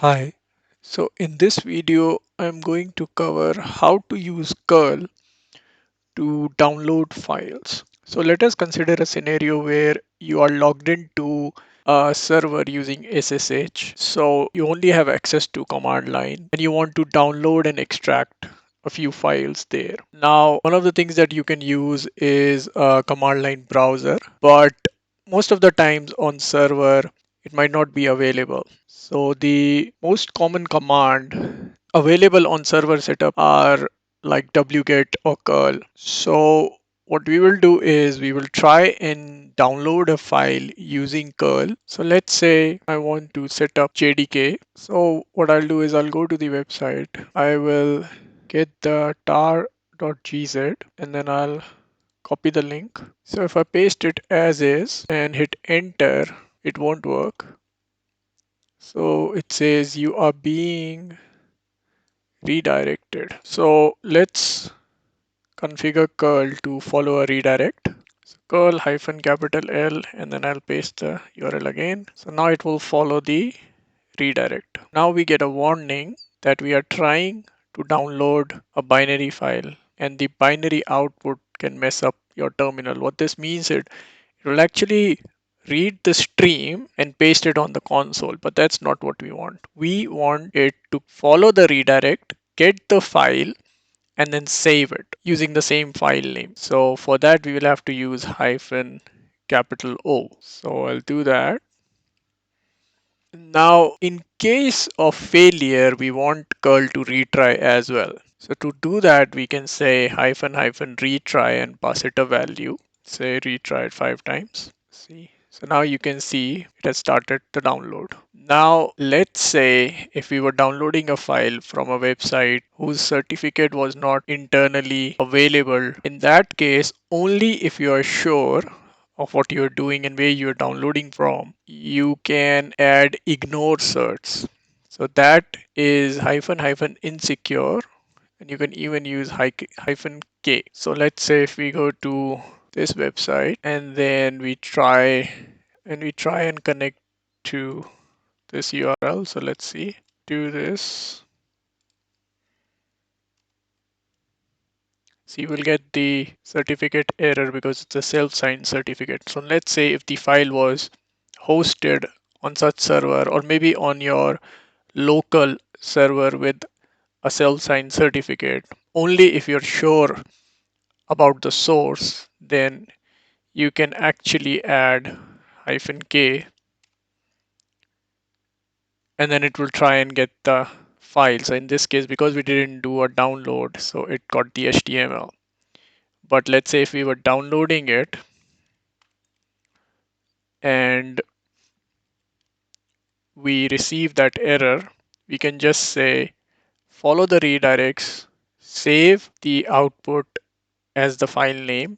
Hi. So in this video, I'm going to cover how to use curl to download files. So let us consider a scenario where you are logged into a server using SSH. So you only have access to command line and you want to download and extract a few files there. Now, one of the things that you can use is a command line browser, but most of the times on server, it might not be available. So the most common command available on server setup are like wget or curl. So what we will do is we will try and download a file using curl. So let's say I want to set up JDK. So what I'll do is I'll go to the website. I will get the tar.gz and then I'll copy the link. So if I paste it as is and hit enter, it won't work. So it says you are being redirected. So let's configure curl to follow a redirect. So curl hyphen capital L and then I'll paste the URL again. So now it will follow the redirect. Now we get a warning that we are trying to download a binary file and the binary output can mess up your terminal. What this means is it will actually read the stream and paste it on the console, but that's not what we want. We want it to follow the redirect, get the file, and then save it using the same file name. So for that, we will have to use hyphen capital O. So I'll do that. Now, in case of failure, we want curl to retry as well. So to do that, we can say hyphen hyphen retry and pass it a value. Say retry it 5 times. See. So now you can see it has started the download. Now, let's say if we were downloading a file from a website whose certificate was not internally available, in that case, only if you are sure of what you're doing and where you're downloading from, you can add ignore certs. So that is hyphen hyphen insecure, and you can even use hyphen K. So let's say if we go to this website and then we try and connect to this URL. So let's see, do this. So you will get the certificate error because it's a self-signed certificate. So let's say if the file was hosted on such server or maybe on your local server with a self-signed certificate, only if you're sure about the source, then you can actually add hyphen K and then it will try and get the file. So in this case, because we didn't do a download, so it got the HTML. But let's say if we were downloading it and we receive that error, we can just say follow the redirects, save the output as the file name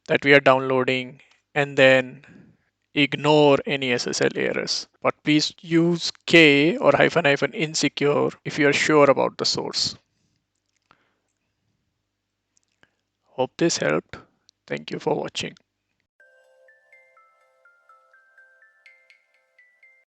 that we are downloading, and then ignore any SSL errors. But please use K or hyphen hyphen insecure if you are sure about the source. Hope this helped. Thank you for watching.